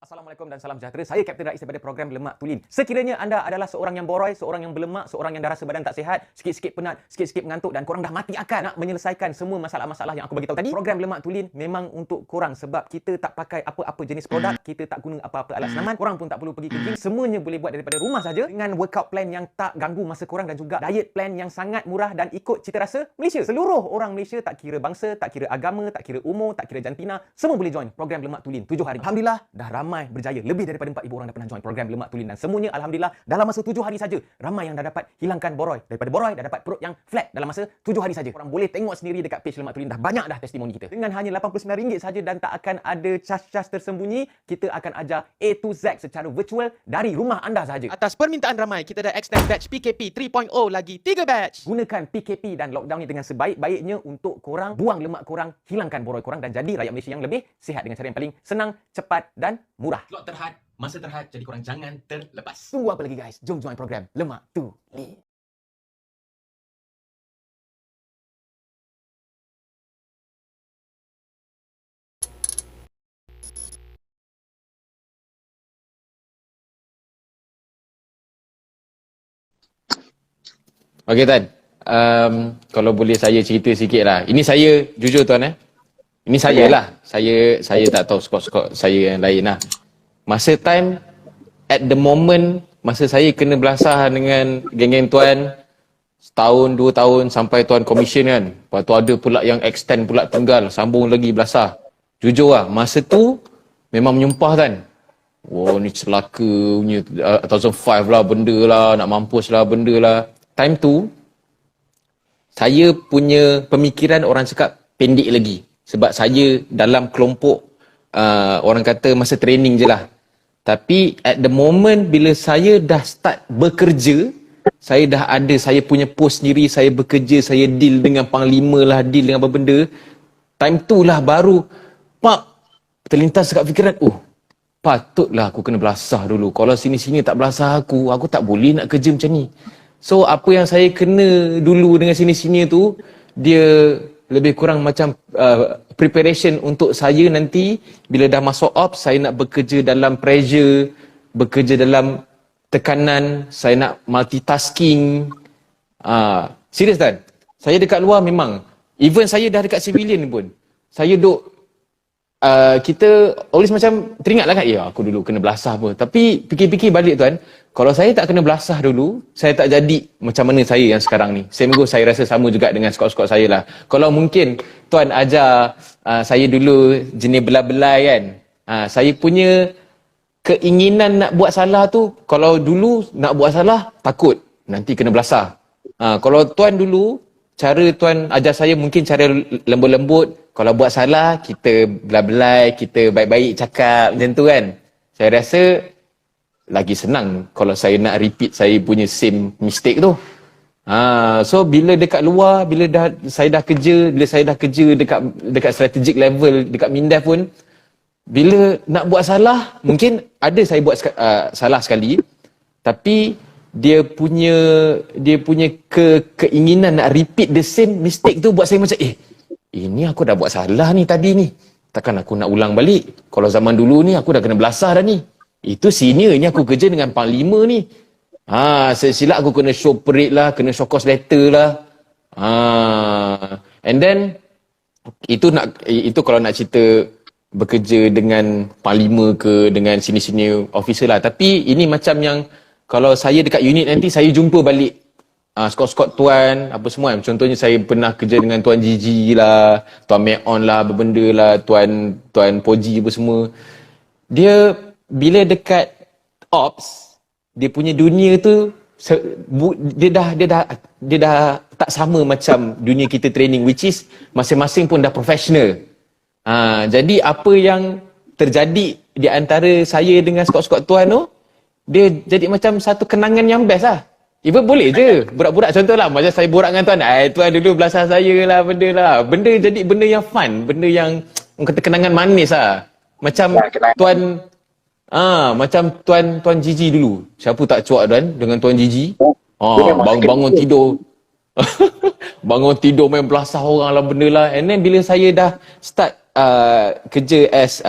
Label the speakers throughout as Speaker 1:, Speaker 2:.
Speaker 1: Assalamualaikum dan salam sejahtera. Saya Kapten Rais daripada program Lemak Tulin. Sekiranya anda adalah seorang yang boroi, seorang yang berlemak, seorang yang dah rasa badan tak sihat, sikit-sikit penat, sikit-sikit mengantuk dan korang dah mati akal nak menyelesaikan semua masalah-masalah yang aku bagi tahu tadi, program Lemak Tulin memang untuk korang sebab kita tak pakai apa-apa jenis produk, kita tak guna apa-apa alat senaman, korang pun tak perlu pergi ke gym, semuanya boleh buat daripada rumah saja dengan workout plan yang tak ganggu masa korang dan juga diet plan yang sangat murah dan ikut cita rasa Malaysia. Seluruh orang Malaysia tak kira bangsa, tak kira agama, tak kira umur, tak kira jantina, semua boleh join program Lemak Tulin 7 hari. Alhamdulillah dah ramai berjaya. Lebih daripada 4,000 orang dah pernah join program Lemak Tulin dan semuanya alhamdulillah dalam masa 7 hari saja ramai yang dah dapat hilangkan boroi. Daripada boroi dah dapat perut yang flat dalam masa 7 hari saja. Korang boleh tengok sendiri dekat page Lemak Tulin, dah banyak dah testimoni kita. Dengan hanya RM89 saja dan tak akan ada cas-cas tersembunyi, kita akan ajar A to Z secara virtual dari rumah anda sahaja.
Speaker 2: Atas permintaan ramai, kita dah extend batch PKP 3.0 lagi 3 batch.
Speaker 1: Gunakan PKP dan lockdown ni dengan sebaik-baiknya untuk korang buang lemak korang, hilangkan boroi korang dan jadi rakyat Malaysia yang lebih sihat dengan cara yang paling senang, cepat dan murah.
Speaker 2: Slot terhad, masa terhad, jadi korang jangan terlepas.
Speaker 1: Tunggu apa lagi guys? Jom join program Lemak Tulin.
Speaker 3: Okey Tan, kalau boleh saya cerita sikit lah. Ini saya, jujur Tuan Ini saya lah. Saya tak tahu skor-skor saya yang lain lah. Masa time, at the moment, masa saya kena belasah dengan geng-geng Tuan, setahun, 2 tahun sampai Tuan commission kan. Lepas tu ada pula yang extend pula tenggal, sambung lagi belasah. Jujur lah, masa tu memang menyumpah Tan. Wow, ni celaka punya 2005 lah benda lah, nak mampus lah benda lah. Time tu, saya punya pemikiran orang cakap pendek lagi. Sebab saya dalam kelompok, orang kata masa training je lah. Tapi at the moment bila saya dah start bekerja, saya dah ada, saya punya post sendiri, saya bekerja, saya deal dengan panglima lah, deal dengan apa benda. Time tu lah baru, terlintas dekat fikiran, patutlah aku kena belasah dulu. Kalau sini-sini tak belasah aku tak boleh nak kerja macam ni. So, apa yang saya kena dulu dengan sini-sini tu, dia lebih kurang macam preparation untuk saya nanti, bila dah masuk ops, saya nak bekerja dalam pressure, bekerja dalam tekanan, saya nak multitasking. Serius Tan, saya dekat luar memang, even saya dah dekat civilian pun, saya duk, kita always macam teringatlah kan, aku dulu kena belasah apa. Tapi fikir-fikir balik Tuan, kalau saya tak kena belasah dulu, saya tak jadi macam mana saya yang sekarang ni. Same go, saya rasa sama juga dengan skot-skot saya lah. Kalau mungkin Tuan ajar saya dulu jenis belai-belai kan, saya punya keinginan nak buat salah tu, kalau dulu nak buat salah, takut nanti kena belasah. Kalau Tuan dulu, cara Tuan ajar saya mungkin cara lembut-lembut. Kalau buat salah, kita belai-belai, kita baik-baik cakap macam tu kan. Saya rasa lagi senang kalau saya nak repeat saya punya same mistake tu. So bila dekat luar, bila saya dah kerja dekat strategic level, dekat Mindef pun, bila nak buat salah, mungkin ada saya buat salah sekali, tapi dia punya keinginan nak repeat the same mistake tu buat saya macam ini aku dah buat salah ni tadi ni, takkan aku nak ulang balik. Kalau zaman dulu ni aku dah kena belasah dah ni, itu senior ni, aku kerja dengan panglima ni, silap aku kena show parade lah, kena show cause letter lah. And then itu kalau nak cerita bekerja dengan panglima ke dengan sini-sini officer lah. Tapi ini macam yang kalau saya dekat unit nanti, saya jumpa balik skot-skot Tuan, apa semua. Contohnya saya pernah kerja dengan Tuan Gigi lah, Tuan Meon lah, berbenda lah, Tuan Poji apa semua. Dia, bila dekat ops, dia punya dunia tu, dia dah tak sama macam dunia kita training, which is masing-masing pun dah professional. Jadi apa yang terjadi di antara saya dengan skot-skot Tuan tu, dia jadi macam satu kenangan yang best lah. Even boleh je burak-burak, contoh lah macam saya borak dengan Tuan, Tuan dulu belasah saya lah, benda jadi benda yang fun, benda yang orang kata kenangan manis lah. Macam Tuan Tuan Gigi dulu, siapa tak cuak Tuan dengan Tuan Gigi, bangun tidur bangun tidur main belasah orang lah, benda lah. And then bila saya dah start kerja as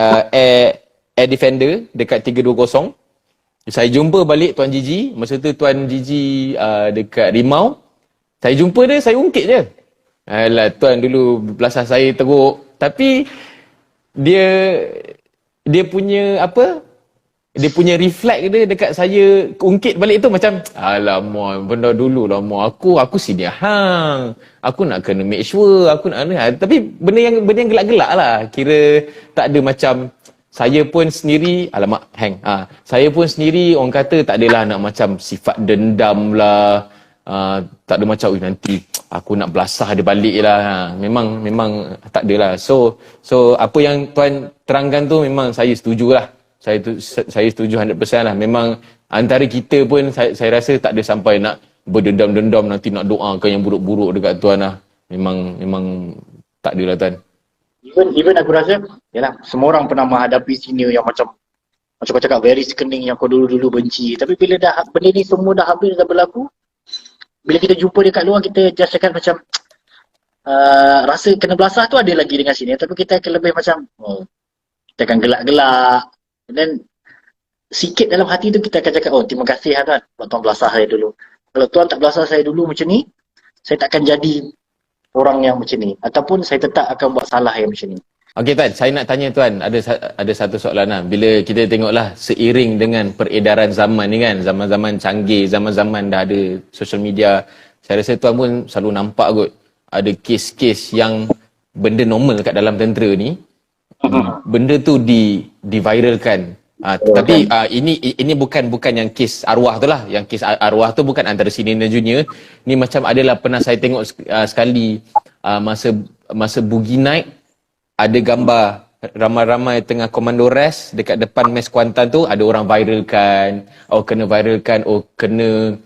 Speaker 3: air defender dekat 320. Saya jumpa balik Tuan Gigi. Masa tu Tuan Gigi dekat Rimau. Saya jumpa dia, saya ungkit je. Alah, Tuan dulu belasah saya teruk. Tapi dia punya apa? Dia punya reflect dia dekat saya ungkit balik tu macam, alamak, benda dulu lah, aku senior hang. Aku nak kena make sure, aku nak tapi benda yang gelak-gelak lah. Kira tak ada macam saya pun sendiri, alamak hang. Saya pun sendiri orang kata tak adalah nak macam sifat dendam lah. Tak ada macam nanti aku nak belasah dia balik lah. Memang tak adalah. So apa yang Tuan terangkan tu memang saya setujulah. Saya setuju 100% lah. Memang antara kita pun saya rasa tak ada sampai nak berdendam-dendam nanti nak doakan yang buruk-buruk dekat Tuan lah. Memang tak ada lah Tuan.
Speaker 4: Even aku rasa, yalah, semua orang pernah menghadapi senior yang macam kau cakap very sickening yang kau dulu-dulu benci. Tapi bila dah benda ni semua dah habis, dah berlaku, bila kita jumpa dia kat luar, kita just akan macam rasa kena belasah tu ada lagi dengan senior. Tapi kita akan lebih macam, kita akan gelak-gelak. Dan sikit dalam hati tu kita akan cakap, terima kasih lah Tuan buat Tuan belasah saya dulu. Kalau Tuan tak belasah saya dulu macam ni, saya tak akan jadi orang yang macam ni. Ataupun saya tetap akan buat salah yang macam ni.
Speaker 3: Okey Tuan, saya nak tanya Tuan, ada satu soalan lah. Bila kita tengoklah seiring dengan peredaran zaman ni kan, zaman-zaman canggih, zaman-zaman dah ada social media, saya rasa Tuan pun selalu nampak kot ada kes-kes yang benda normal kat dalam tentera ni, benda tu diviralkan. Tapi ini bukan yang kes arwah tu lah. Yang kes arwah tu bukan antara senior dan junior. Ni macam adalah pernah saya tengok sekali masa Boogie Night, ada gambar ramai-ramai tengah komando rest dekat depan mes Kuantan tu, ada orang viralkan. Kena viralkan, kena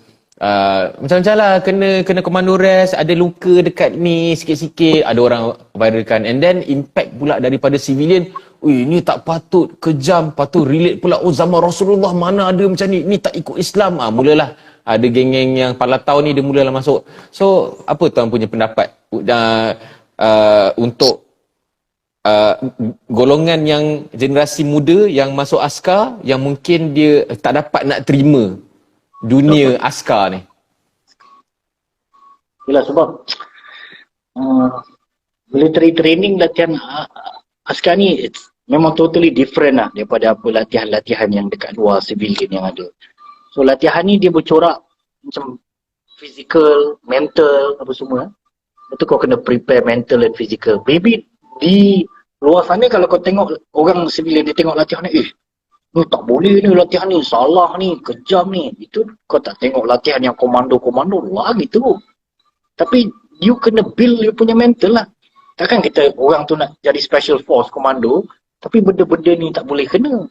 Speaker 3: macam-macam lah, kena komando rest, ada luka dekat ni sikit-sikit, ada orang viralkan. And then impact pula daripada civilian, ni tak patut, kejam, patut relate pula, zaman Rasulullah mana ada macam ni tak ikut Islam. Mulalah ada geng-geng yang palatau ni, dia mulalah masuk. So apa Tuan punya pendapat untuk golongan yang generasi muda yang masuk askar, yang mungkin dia tak dapat nak terima dunia askar ni?
Speaker 4: Yelah, sebab military training, latihan askar ni memang totally different lah daripada apa latihan-latihan yang dekat luar civilian yang ada. So latihan ni dia bercorak macam physical, mental, apa semua. Itu kau kena prepare mental and physical. Maybe di luar sana kalau kau tengok orang civilian, dia tengok latihan ni, ni tak boleh ni, latihan ni salah ni, kejam ni. Itu kau tak tengok latihan yang komando-komando lah gitu. Tapi you kena build you punya mental lah. Takkan kita orang tu nak jadi special force komando, tapi benda-benda ni tak boleh kena.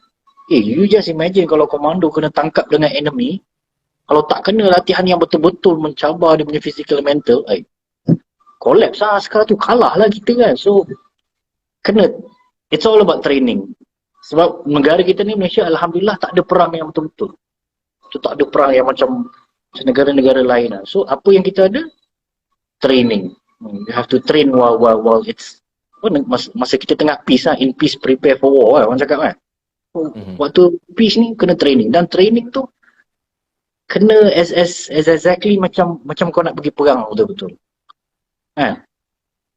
Speaker 4: You just imagine kalau komando kena tangkap dengan enemy, kalau tak kena latihan yang betul-betul mencabar dia punya physical mental, collapse lah sekarang tu, kalah lah kita kan. So kena, it's all about training. Sebab negara kita ni, Malaysia, Alhamdulillah tak ada perang yang betul-betul. So tak ada perang yang macam negara-negara lain lah. So apa yang kita ada? Training. You have to train while it's masa kita tengah peace lah. In peace prepare for war lah, orang cakap kan. Waktu peace ni kena training. Dan training tu kena as exactly macam kau nak pergi perang betul-betul.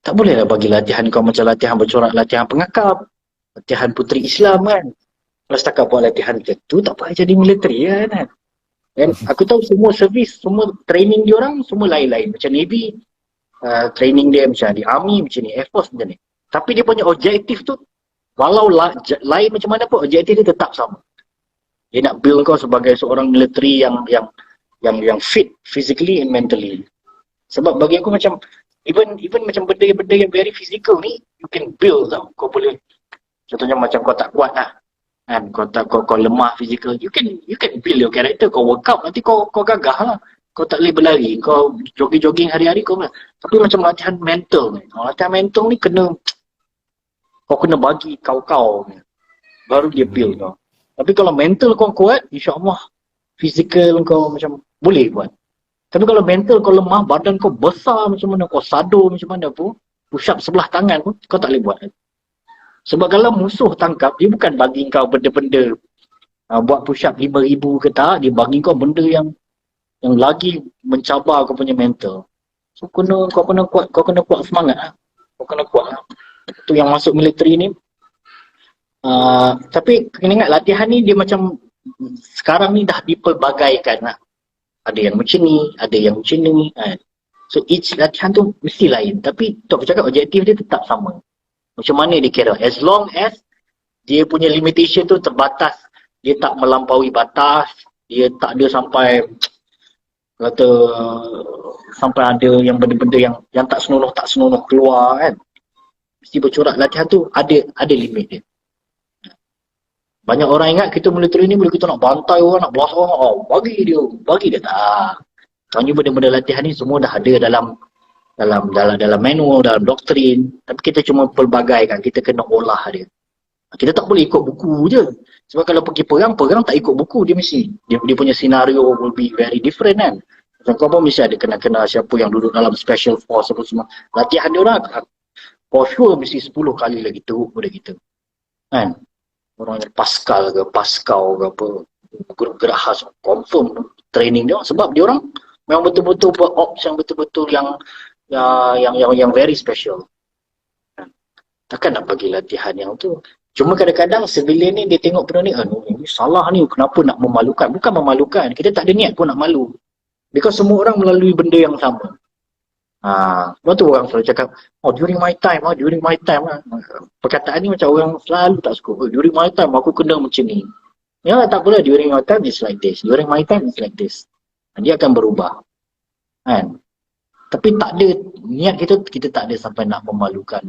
Speaker 4: Tak boleh lah bagi latihan kau macam latihan bercorak, latihan pengakap, latihan puteri Islam kan. Kalau setakat buat latihan macam tu, tak payah jadi military kan. Dan aku tahu semua servis, semua training diorang semua lain-lain. Macam Navy, training dia macam di Army, macam ni, Air Force macam ni. Tapi dia punya objektif tu, walau lain macam mana pun, objektif dia tetap sama. Dia nak build kau sebagai seorang military yang fit physically and mentally. Sebab bagi aku macam even macam benda-benda yang very physical ni, you can build tau. Kau boleh, contohnya macam kau tak kuat lah kan, kau lemah physical, you can build your character. Kau workout, nanti kau gagah lah. Kau tak boleh berlari, kau jogging hari-hari kau boleh. Tapi macam latihan mental ni, latihan mental ni kau kena bagi kau baru dia build kau. Tapi kalau mental kau kuat, insyaAllah physical kau macam boleh buat. Tapi kalau mental kau lemah, badan kau besar macam mana, kau sado macam mana pun, push up sebelah tangan pun kau tak boleh buat. Sebab kalau musuh tangkap, dia bukan bagi kau benda-benda buat push up 5,000 ke tak, dia bagi kau benda yang lagi mencabar kau punya mental. So kau kena kuat semangat lah. Kau kena kuat lah. Itu yang masuk militeri ni. Tapi kena ingat latihan ni dia macam sekarang ni dah dipelbagaikan lah. Ada yang macam ni, ada yang macam ni kan. So each latihan tu mesti lain. Tapi tu aku cakap objektif dia tetap sama. Macam mana dia kira. As long as dia punya limitation tu terbatas. Dia tak melampaui batas. Dia tak ada sampai kata sampai ada yang benda-benda yang tak senonoh keluar kan. Mesti bercorak latihan tu ada limit dia. Banyak orang ingat kita militeri ni bila kita nak bantai orang, nak boss orang, bagi dia tak. Soalnya benda-benda latihan ni semua dah ada dalam manual, dalam doktrin. Tapi kita cuma pelbagaikan, kita kena olah dia. Kita tak boleh ikut buku je. Sebab kalau pergi perang tak ikut buku, dia mesti. Dia punya scenario will be very different kan. Macam kau pun mesti ada kena siapa yang duduk dalam special force apa semua. Latihan dia orang, for sure mesti 10 kali lagi teruk pada kita. Kan? Orang yang Pascal ke apa, gerak khas, confirm training dia. Sebab dia orang memang betul-betul buat ops yang betul-betul yang very special. Takkan nak bagi latihan yang tu. Cuma kadang-kadang civilian ni dia tengok benda ni, ini salah ni, kenapa nak memalukan? Bukan memalukan, kita tak ada niat pun nak malu. Because semua orang melalui benda yang sama. Sebab tu orang selalu cakap, during my time. Perkataan ni macam orang selalu tak suka. During my time aku kena macam ni. Ya tak apalah, during my time is like this. During my time is like this. Dia akan berubah. Kan? Tapi tak ada, niat kita tak ada sampai nak memalukan.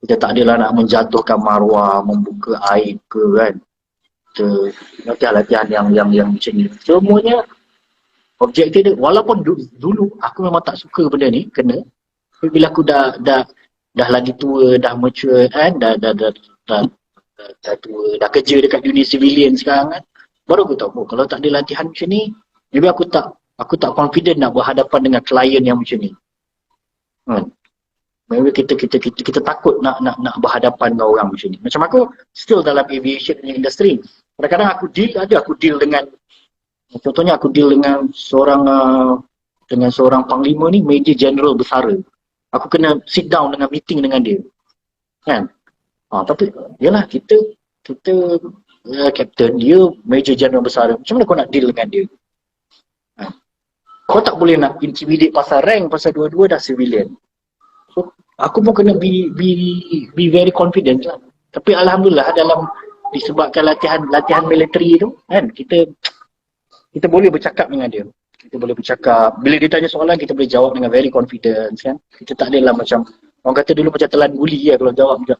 Speaker 4: Kita tak adalah nak menjatuhkan maruah, membuka aib ke kan. Latihan yang macam ni. Semuanya objektif dia, walaupun dulu aku memang tak suka benda ni, kena. Tapi bila aku dah lagi tua, dah mature kan, dah tua, dah kerja dekat dunia civilian sekarang kan, baru aku tahu, kalau tak ada latihan macam ni, maybe aku tak confident nak berhadapan dengan klien yang macam ni. Maybe kita takut nak berhadapan dengan orang macam ni. Macam aku still dalam aviation industry. Kadang-kadang aku deal dengan, contohnya aku deal dengan seorang panglima ni, Major General Besara. Aku kena sit down dengan meeting dengan dia. Kan? Tapi yalah kita captain, dia Major General Besara. Macam mana kau nak deal dengan dia? Kau tak boleh nak intimidate pasal rank, pasal dua-dua dah civilian. So, aku pun kena be very confident lah. Tapi alhamdulillah disebabkan latihan militeri tu kan, kita boleh bercakap dengan dia. Kita boleh bercakap. Bila dia tanya soalan, kita boleh jawab dengan very confident kan. Kita tak adalah macam orang kata dulu macam telan guli lah kalau jawab macam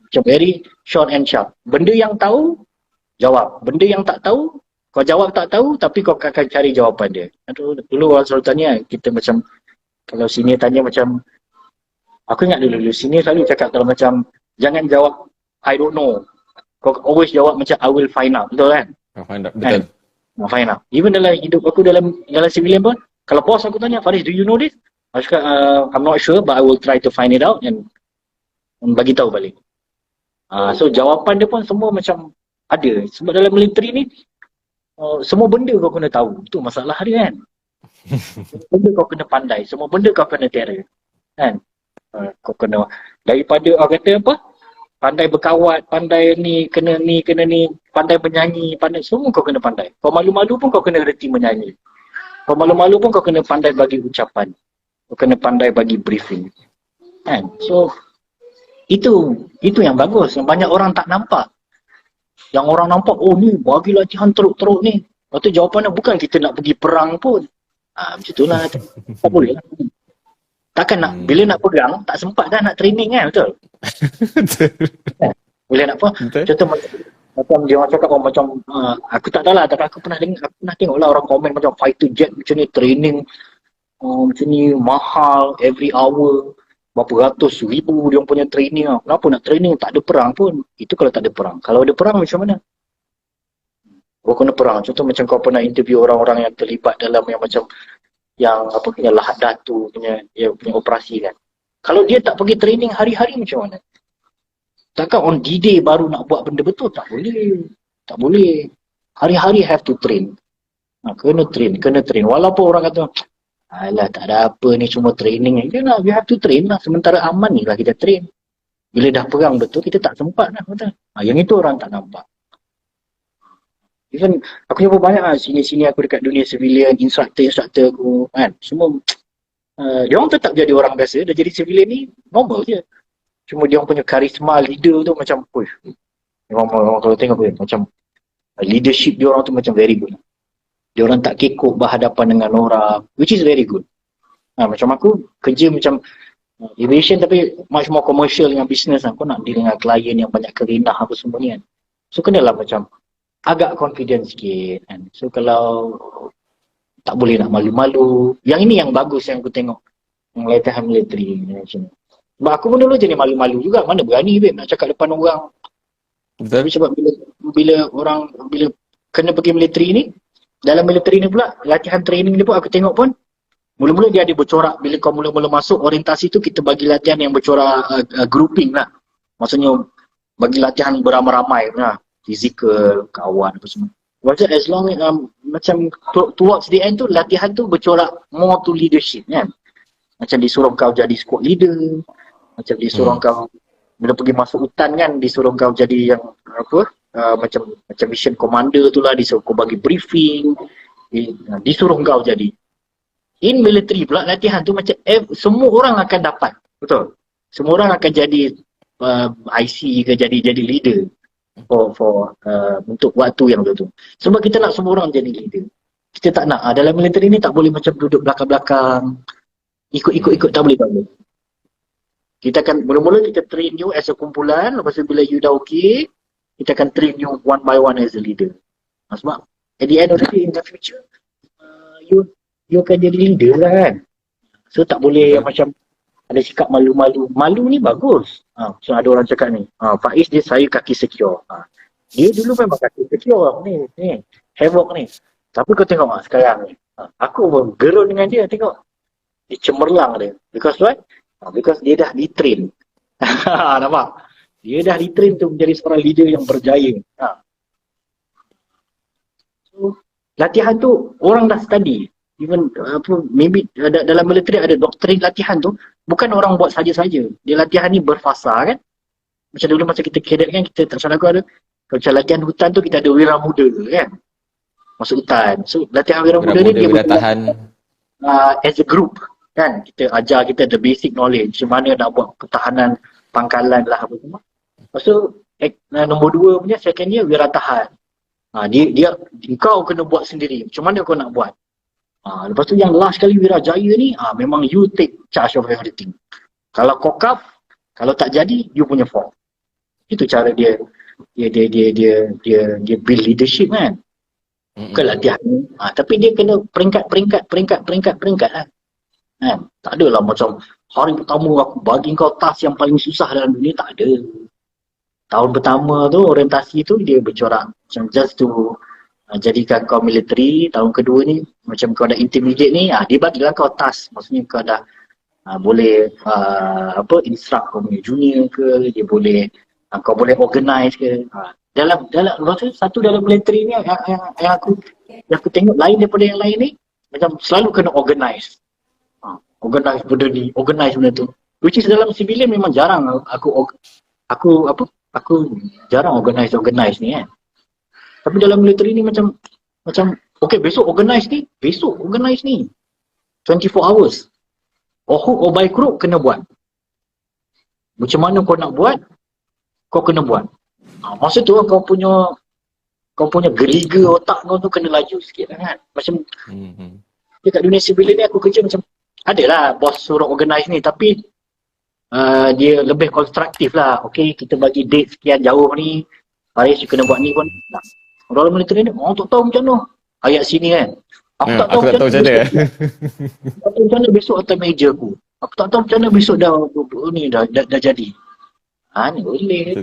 Speaker 4: macam very short and sharp. Benda yang tahu jawab. Benda yang tak tahu kau jawab tak tahu, tapi kau akan cari jawapan dia. Dulu orang selalu tanya, kita macam kalau senior tanya macam, aku ingat dulu senior selalu cakap kalau macam, jangan jawab I don't know. Kau always jawab macam I will find out. Betul kan?
Speaker 3: Find out, betul.
Speaker 4: Find out. Even dalam hidup aku dalam civilian pun, kalau bos aku tanya, Faris, do you know this? Aku cakap, I'm not sure but I will try to find it out and bagi tahu balik. So jawapan dia pun semua macam ada. Sebab dalam militeri ni, semua benda kau kena tahu. Itu masalah dia kan. Semua benda kau kena pandai. Semua benda kau kena terror. Kan? Kau kena, daripada orang kata apa? Pandai berkawat, pandai ni, kena ni, pandai menyanyi, pandai, semua kau kena pandai. Kau malu-malu pun kau kena reti menyanyi. Kau malu-malu pun kau kena pandai bagi ucapan. Kau kena pandai bagi briefing. Kan? So, itu yang bagus. Yang banyak orang tak nampak. Yang orang nampak, ni bagi latihan teruk-teruk ni. Lepas tu jawapannya bukan kita nak pergi perang pun. Macam itulah. Tak boleh lah. Takkan nak, bila nak perang, tak sempat dah nak training kan, betul? Bila nak apa? Contoh macam dia orang cakap macam, aku tak tahu lah, tapi aku pernah tengok lah orang komen macam fighter jet macam ni, training macam ni, mahal, every hour, berapa ratus ribu dia orang punya training. Kenapa nak training? Tak ada perang pun. Itu kalau tak ada perang. Kalau ada perang macam mana? Kau kena perang. Contoh macam kau pernah interview orang-orang yang terlibat dalam yang macam yang apa punya Lahad Datu punya operasi kan. Kalau dia tak pergi training hari-hari macam mana? Takkan on D-Day baru nak buat benda betul? Tak boleh. Tak boleh. Hari-hari have to train. Kena train. Walaupun orang kata, alah tak ada apa ni, cuma training. You have to train lah. Sementara aman ni lah kita train. Bila dah perang betul, kita tak sempat lah. Betul? Yang itu orang tak nampak. Even aku jumpa banyak lah sini-sini aku dekat dunia civilian, instructor aku kan. Semua dia orang tetap jadi orang biasa, dah jadi civilian ni normal je. Cuma dia orang punya karisma leader tu macam orang kalau tengok macam leadership dia orang tu macam very good. Dia orang tak kekok berhadapan dengan orang, which is very good. Macam aku kerja macam aviation tapi much more commercial dengan business lah. Kau nak deal dengan klien yang banyak kerenah apa semua ni kan. So kenalah macam agak confident sikit kan. So kalau tak boleh nak malu-malu. Yang ini yang bagus yang aku tengok. Yang latihan military macam ni. Sebab aku pun dulu jadi malu-malu juga. Mana berani babe nak cakap depan orang.
Speaker 3: Betul.
Speaker 4: Tapi sebab bila kena pergi military ni, dalam military ni pula latihan training ni pun aku tengok pun mula-mula dia ada bercorak. Bila kau mula-mula masuk orientasi tu, kita bagi latihan yang bercorak grouping lah. Maksudnya bagi latihan beramai-ramai lah. Fizikal, kawan apa semua. Macam as long as macam towards the end tu latihan tu bercorak more to leadership kan. Macam disuruh kau jadi squad leader. Macam disuruh kau bila pergi masuk hutan kan, disuruh kau jadi yang apa? Macam mission commander tu lah, disuruh kau bagi briefing. Disuruh kau jadi. In military pula latihan tu macam semua orang akan dapat. Betul. Semua orang akan jadi IC ke jadi leader. For untuk waktu yang betul. Sebab kita nak semua orang jadi leader. Kita tak nak. Dalam military ni tak boleh macam duduk belakang-belakang. Ikut tak boleh. Kita akan mula-mula kita train you as a kumpulan. Lepas tu bila you dah okay, kita akan train you one by one as a leader. Sebab at the end of the day in the future, you akan jadi leader lah kan. So tak boleh macam ada sikap malu-malu. Malu ni bagus. So ada orang cakap ni, Faiz dia saya kaki secure. Dia dulu memang kaki secure ni. Havoc ni. Tapi kau tengok sekarang ni. Aku bergerun dengan dia, tengok. Dia cemerlang dia. Because what? Because dia dah di-train. Nampak? Dia dah di-train tu menjadi seorang leader yang berjaya. So, latihan tu orang dah study. Even maybe dalam military ada doktrin latihan tu bukan orang buat saja-saja. Dia latihan ni berfasa kan. Macam dulu masa kita cadet kan, kita tak salah aku ada macam latihan hutan tu kita ada wira muda kan. Masuk hutan. So latihan wira muda ni dia tahan as a group kan. Kita ajar kita the basic knowledge macam mana nak buat pertahanan pangkalan lah apa semua. Lepas tu nombor 2 punya second year wira tahan. Dia kau kena buat sendiri. Macam mana kau nak buat? Lepas tu yang last kali Wirajaya ni, memang you take charge of everything. Kalau kokap, kalau tak jadi, you punya fault. Itu cara dia build leadership kan. Bukan latihan. Tapi dia kena peringkat lah. Kan? Tak adalah macam hari pertama aku bagi kau task yang paling susah dalam dunia, tak ada. Tahun pertama tu, orientasi tu dia bercorak. Macam just to jadikan kau military. Tahun kedua ni macam kau dah intermediate ni, dia bagilah kau task. Maksudnya kau dah boleh instruct kau punya junior ke, dia boleh kau boleh organize ke. Dalam satu dalam military ni yang aku tengok lain daripada yang lain ni, macam selalu kena organize. Organize benda ni, organize benda tu. Which is dalam civilian memang jarang aku jarang organize ni kan. Tapi dalam military ni macam okay, besok organize ni 24 hours. Hook or by crook kena buat. Macam mana kau nak buat, kau kena buat. Masa tu kau punya geriga otak kau tu kena laju sikit kan. Macam dekat dunia civilian ni aku kerja macam adalah bos suruh organize ni, tapi dia lebih konstruktif lah. Okay, kita bagi date sekian jauh ni, Faris you kena buat ni pun. Dalam military ni, orang tak tahu macam mana ayat sini kan. Aku tak tahu macam mana. Tak tahu macam mana besok atas meja aku. Aku tak tahu macam mana besok dah jadi. Ni boleh.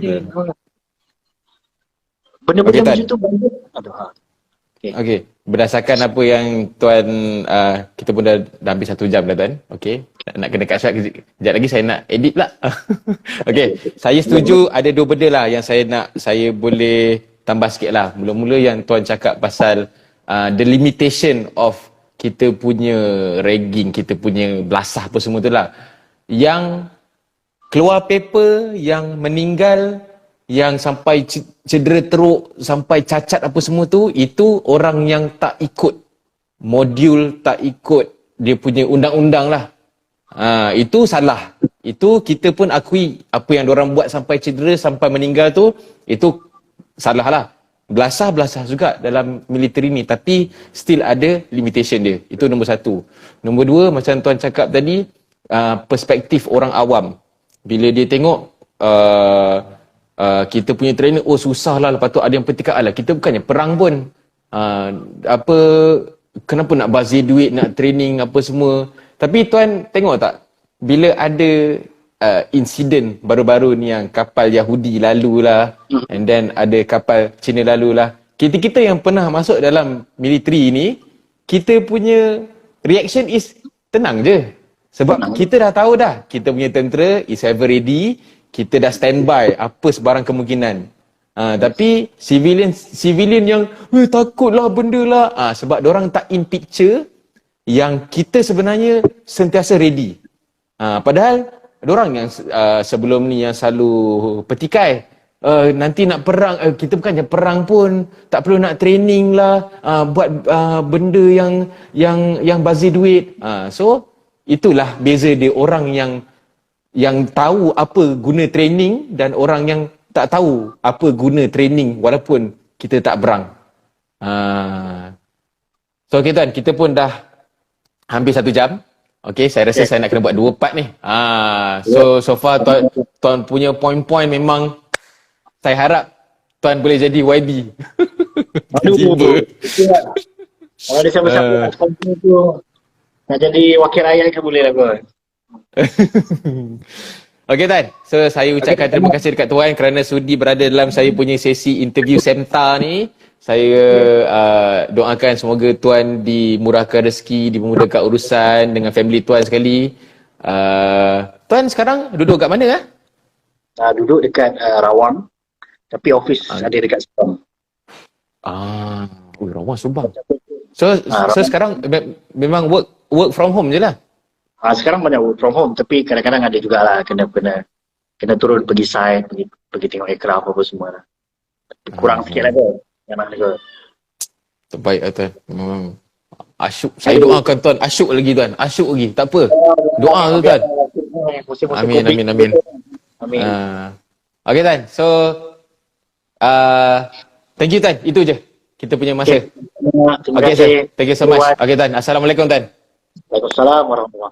Speaker 4: Benda-benda macam tu banyak.
Speaker 3: Okey, berdasarkan apa yang Tuan, kita pun dah habis 1 jam dah Tuan. Okey, nak kena cut short kejap lagi saya nak edit pula. Okey, saya setuju ada 2 benda lah yang saya boleh tambah sikit lah. Mula-mula yang Tuan cakap pasal the limitation of kita punya ragging, kita punya belasah apa semua tu lah. Yang keluar paper, yang meninggal, yang sampai cedera teruk, sampai cacat apa semua tu, itu orang yang tak ikut modul, tak ikut dia punya undang-undang lah. Itu salah. Itu kita pun akui apa yang diorang buat sampai cedera, sampai meninggal tu, itu salah lah. Belasah juga dalam militeri ni, tapi still ada limitation dia. Itu nombor 1. Nombor 2, macam Tuan cakap tadi, perspektif orang awam. Bila dia tengok kita punya trainer, oh susah lah, lepas tu ada yang petikan, alah kita bukannya perang pun, kenapa nak bazir duit, nak training apa semua. Tapi Tuan tengok tak, bila ada insiden baru-baru ni yang kapal Yahudi lalu lah, and then ada kapal Cina lalu lah, kita yang pernah masuk dalam militeri ni, kita punya reaction is tenang je. Sebab kita dah tahu dah, kita punya tentera is ever ready, kita dah standby apa sebarang kemungkinan. Tapi civilian yang takutlah benda lah, sebab diorang tak in picture yang kita sebenarnya sentiasa ready. Padahal diorang yang sebelum ni yang selalu petikai, nanti nak perang, kita bukannya perang pun, tak perlu nak training lah, buat benda yang bazir duit. So itulah beza dia, orang yang tahu apa guna training dan orang yang tak tahu apa guna training walaupun kita tak berang. So okay Tuan, kita pun dah hampir 1 jam. Okay, saya rasa saya nak kena buat 2 part ni. So far Tuan punya point-point memang saya harap Tuan boleh jadi YB.
Speaker 4: Aduh, kalau ada siapa-siapa tu nak jadi wakil rakyat ke boleh lah Tuan.
Speaker 3: Okey Tuan, so saya ucapkan terima kasih dekat Tuan kerana sudi berada dalam saya punya sesi interview SEMTA ni. Saya doakan semoga Tuan dimurahkan rezeki, dimudahkan urusan dengan family Tuan sekali. Tuan sekarang duduk kat mana?
Speaker 4: Duduk dekat Rawang, tapi office ada dekat Subang.
Speaker 3: Rawang Subang. So sekarang memang work from home je lah.
Speaker 4: Sekarang banyak work from home, tapi kadang-kadang ada jugalah kena turun pergi site, pergi tengok aircraft apa semua lah. Kurang sikit lah tu. Yang nak juga.
Speaker 3: Terbaik lah Tuan. Memang asyuk. Saya doakan Tuan asyuk lagi Tuan. Asyuk lagi. Tak apa. Doa tu Tuan. Amin. Okay Tuan. So thank you Tuan. Itu je kita punya masa.
Speaker 4: Terima
Speaker 3: Okay
Speaker 4: kasih.
Speaker 3: Thank you so much. Okay Tuan. Assalamualaikum Tuan.
Speaker 4: Waalaikumsalam warahmatullahi wabarakatuh.